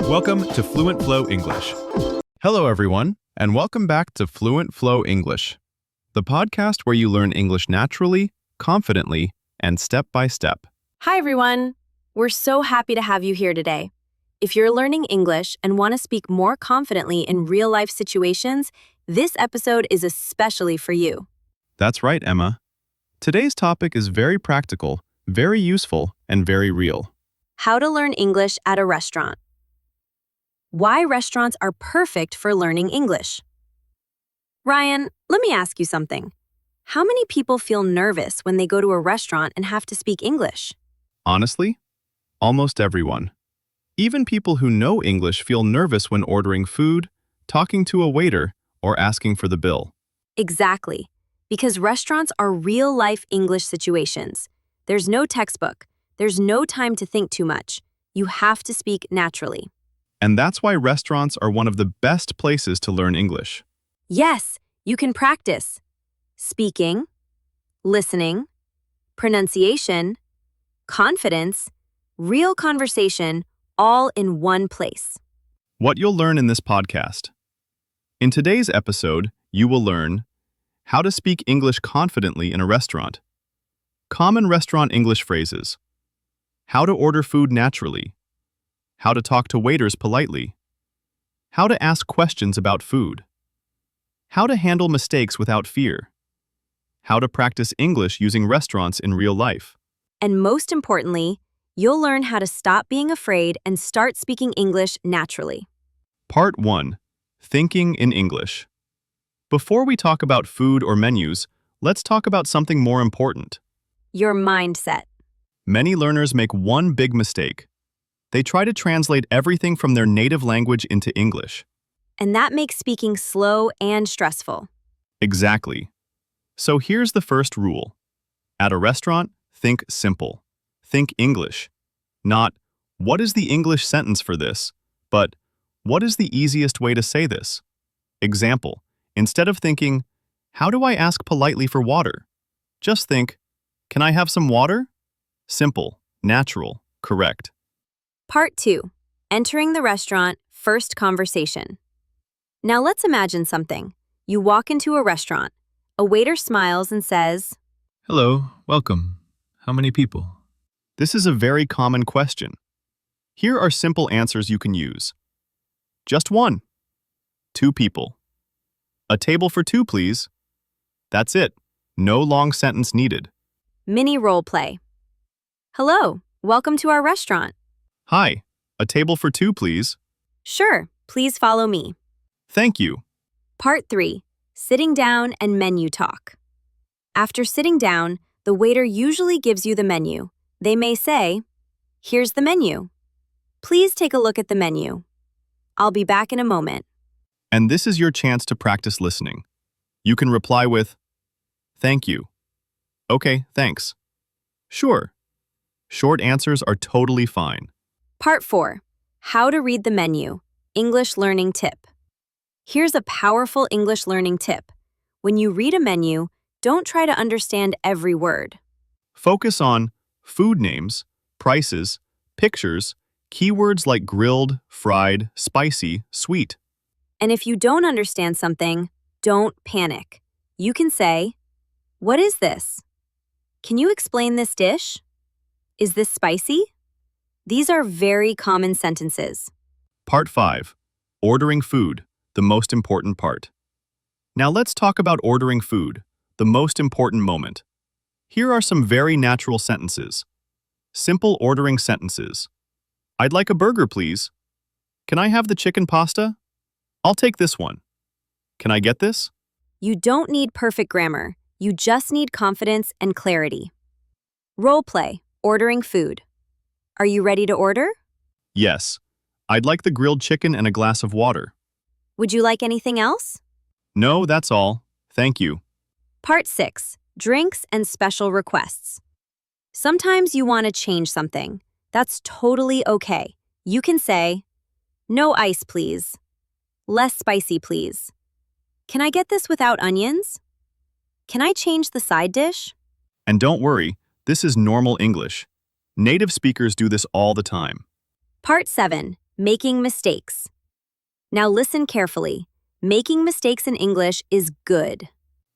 Welcome to FluentFlow English. Hello, everyone, and welcome back to FluentFlow English, the podcast where you learn English naturally, confidently, and step by step. Hi, everyone. We're so happy to have you here today. If you're learning English and want to speak more confidently in real-life situations, this episode is especially for you. That's right, Emma. Today's topic is very practical, very useful, and very real. How to learn English at a restaurant. Why restaurants are perfect for learning English. Ryan, let me ask you something. How many people feel nervous when they go to a restaurant and have to speak English? Honestly, almost everyone. Even people who know English feel nervous when ordering food, talking to a waiter, or asking for the bill. Exactly, because restaurants are real-life English situations. There's no textbook. There's no time to think too much. You have to speak naturally. And that's why restaurants are one of the best places to learn English. Yes, you can practice speaking, listening, pronunciation, confidence, real conversation, all in one place. What you'll learn in this podcast. In today's episode, you will learn how to speak English confidently in a restaurant, common restaurant English phrases, how to order food naturally, how to talk to waiters politely, how to ask questions about food, how to handle mistakes without fear, how to practice English using restaurants in real life. And most importantly, you'll learn how to stop being afraid and start speaking English naturally. Part 1. Thinking in English. Before we talk about food or menus, let's talk about something more important. Your mindset. Many learners make one big mistake. They try to translate everything from their native language into English. And that makes speaking slow and stressful. Exactly. So here's the first rule. At a restaurant, think simple. Think English. Not, what is the English sentence for this? But, what is the easiest way to say this? Example, instead of thinking, how do I ask politely for water? Just think, can I have some water? Simple, natural, correct. Part 2. Entering the restaurant, first conversation. Now let's imagine something. You walk into a restaurant. A waiter smiles and says, Hello, welcome. How many people? This is a very common question. Here are simple answers you can use. Just one. 2 people. A table for 2, please. That's it. No long sentence needed. Mini role play. Hello, welcome to our restaurant. Hi, a table for 2, please. Sure, please follow me. Thank you. Part 3. Sitting down and menu talk. After sitting down, the waiter usually gives you the menu. They may say, here's the menu. Please take a look at the menu. I'll be back in a moment. And this is your chance to practice listening. You can reply with, thank you. Okay, thanks. Sure. Short answers are totally fine. Part 4. How to read the menu. English learning tip. Here's a powerful English learning tip. When you read a menu, don't try to understand every word. Focus on food names, prices, pictures, keywords like grilled, fried, spicy, sweet. And if you don't understand something, don't panic. You can say, what is this? Can you explain this dish? Is this spicy? These are very common sentences. Part 5. Ordering food, the most important part. Now let's talk about ordering food, the most important moment. Here are some very natural sentences. Simple ordering sentences. I'd like a burger, please. Can I have the chicken pasta? I'll take this one. Can I get this? You don't need perfect grammar. You just need confidence and clarity. Role play, ordering food. Are you ready to order? Yes. I'd like the grilled chicken and a glass of water. Would you like anything else? No, that's all. Thank you. Part 6. Drinks and special requests. Sometimes you want to change something. That's totally okay. You can say, no ice, please. Less spicy, please. Can I get this without onions? Can I change the side dish? And don't worry, this is normal English. Native speakers do this all the time. Part 7. making mistakes. Now listen carefully. Making mistakes in English is good.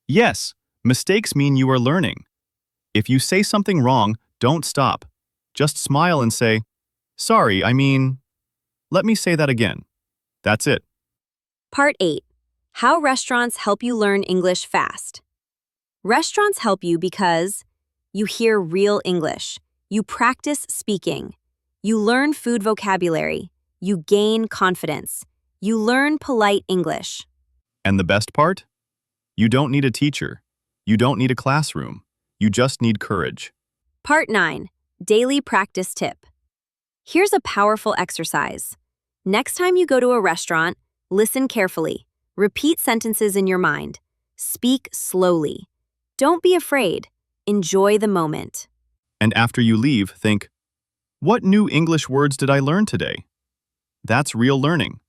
Yes, mistakes mean you are learning. If you say something wrong, don't stop. Just smile and say, "Sorry, let me say that again." That's it. Part 8. How restaurants help you learn English fast. Restaurants help you because you hear real English, you practice speaking, you learn food vocabulary, you gain confidence, you learn polite English. And the best part? You don't need a teacher. You don't need a classroom. You just need courage. Part 9. Daily practice tip. Here's a powerful exercise. Next time you go to a restaurant, listen carefully. Repeat sentences in your mind. Speak slowly. Don't be afraid. Enjoy the moment. And after you leave, think, what new English words did I learn today? That's real learning.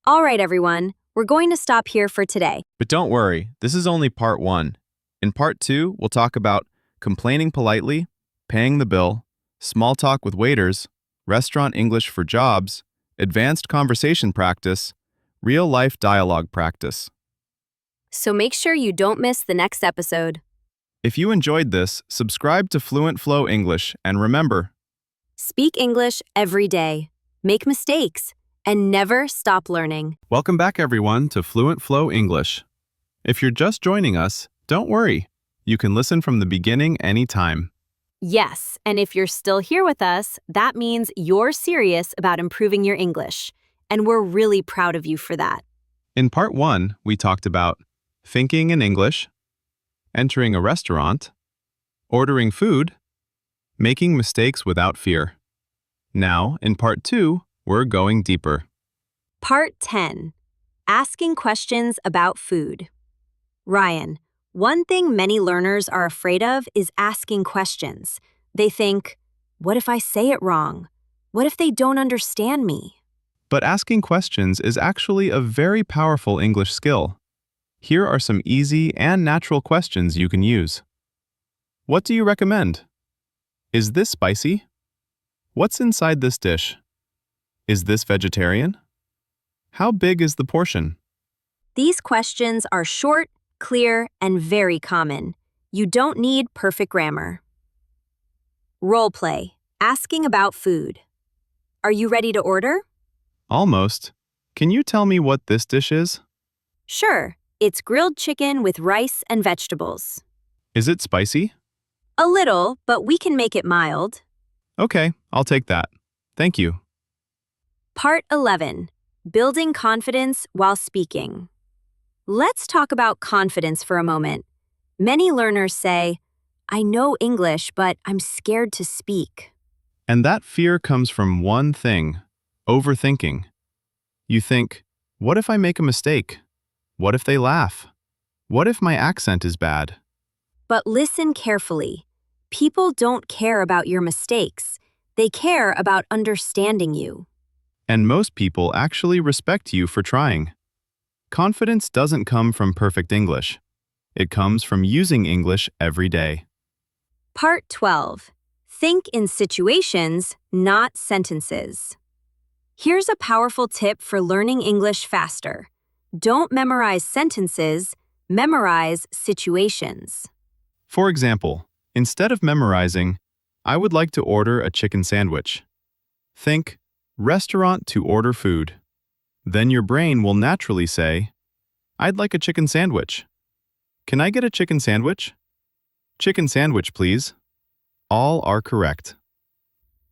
All right, everyone. We're going to stop here for today. But don't worry, this is only part 1. In part 2, we'll talk about complaining politely, paying the bill, small talk with waiters, restaurant English for jobs, advanced conversation practice, real-life dialogue practice. So make sure you don't miss the next episode. If you enjoyed this, subscribe to FluentFlow English and remember, Speak English every day. Make mistakes. And never stop learning. welcome back everyone to FluentFlow English. If you're just joining us, don't worry. You can listen from the beginning anytime. Yes, and if you're still here with us, that means you're serious about improving your English. And we're really proud of you for that. In part 1, we talked about thinking in English, entering a restaurant, ordering food, making mistakes without fear. Now, in part 2, we're going deeper. Part 10. Asking questions about food. Ryan, one thing many learners are afraid of is asking questions. They think, what if I say it wrong? What if they don't understand me? But asking questions is actually a very powerful English skill. Here are some easy and natural questions you can use. What do you recommend? Is this spicy? What's inside this dish? Is this vegetarian? How big is the portion? These questions are short, clear, and very common. You don't need perfect grammar. Role play. Asking about food. Are you ready to order? Almost. Can you tell me what this dish is? Sure. It's grilled chicken with rice and vegetables. Is it spicy? A little, but we can make it mild. Okay, I'll take that. Thank you. Part 11. Building confidence while speaking. Let's talk about confidence for a moment. Many learners say, I know English, but I'm scared to speak. And that fear comes from one thing, overthinking. You think, what if I make a mistake? What if they laugh? What if my accent is bad? But listen carefully. People don't care about your mistakes. They care about understanding you. And most people actually respect you for trying. Confidence doesn't come from perfect English. It comes from using English every day. Part 12. Think in situations, not sentences. Here's a powerful tip for learning English faster. Don't memorize sentences, memorize situations. For example, instead of memorizing, I would like to order a chicken sandwich. Think, restaurant to order food. Then your brain will naturally say, I'd like a chicken sandwich. Can I get a chicken sandwich? Chicken sandwich, please. All are correct.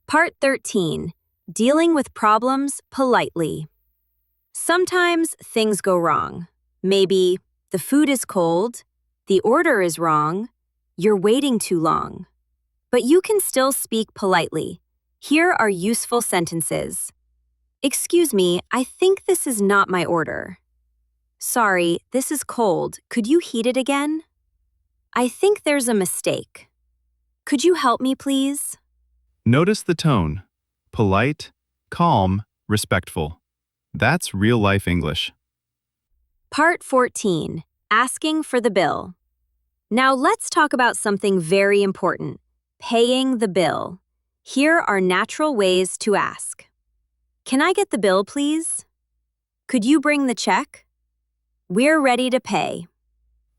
Part 13. Dealing with problems politely. Sometimes things go wrong. Maybe the food is cold, the order is wrong, you're waiting too long. But you can still speak politely. Here are useful sentences. Excuse me, I think this is not my order. Sorry, this is cold. Could you heat it again? I think there's a mistake. Could you help me, please? Notice the tone. Polite, calm, respectful. That's real-life English. Part 14. Asking for the bill. Now let's talk about something very important. Paying the bill. Here are natural ways to ask. Can I get the bill, please? Could you bring the check? We're ready to pay.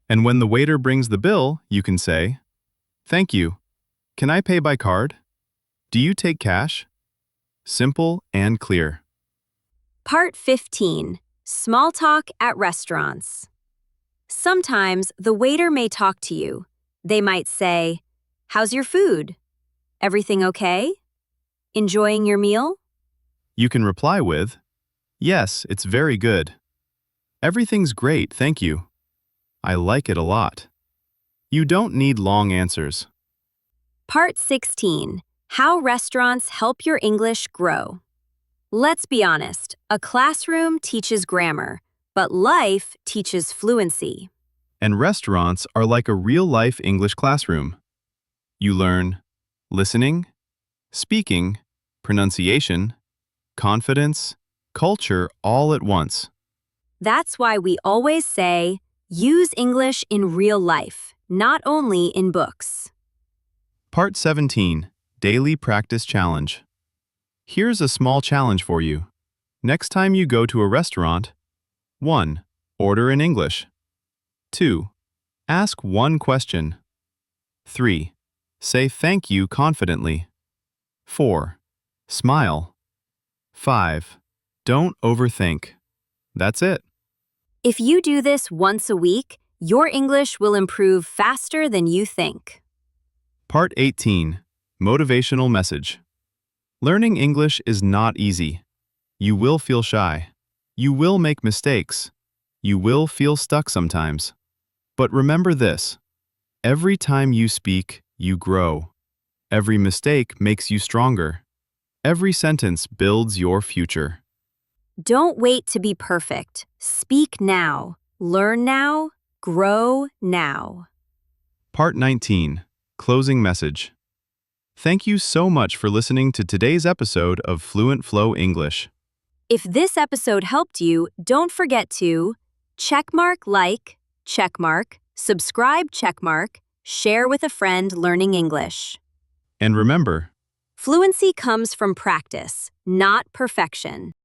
And when the waiter brings the bill, you can say, "Thank you. Can I pay by card? Do you take cash?" Simple and clear. Part 15. Small talk at restaurants. Sometimes the waiter may talk to you. They might say, "How's your food? Everything okay? Enjoying your meal?" You can reply with, "Yes, it's very good. Everything's great, thank you. I like it a lot." You don't need long answers. Part 16. How restaurants help your English grow. Let's be honest, a classroom teaches grammar, but life teaches fluency. And restaurants are like a real-life English classroom. You learn listening, speaking, pronunciation, confidence, culture all at once. That's why we always say, use English in real life, not only in books. Part 17. Daily Practice Challenge. Here's a small challenge for you. Next time you go to a restaurant, 1. Order in English. 2. Ask one question. 3. Say thank you confidently. 4. Smile. 5. Don't overthink. That's it. If you do this once a week, your English will improve faster than you think. Part 18. Motivational Message. Learning English is not easy. You will feel shy. You will make mistakes. You will feel stuck sometimes. But remember this: every time you speak, you grow. Every mistake makes you stronger. Every sentence builds your future. Don't wait to be perfect. Speak now, learn now, grow now. Part 19. Closing Message. Thank you so much for listening to today's episode of FluentFlow English. If this episode helped you, don't forget to checkmark like, checkmark, subscribe checkmark, share with a friend learning English. And remember, Fluency comes from practice, not perfection.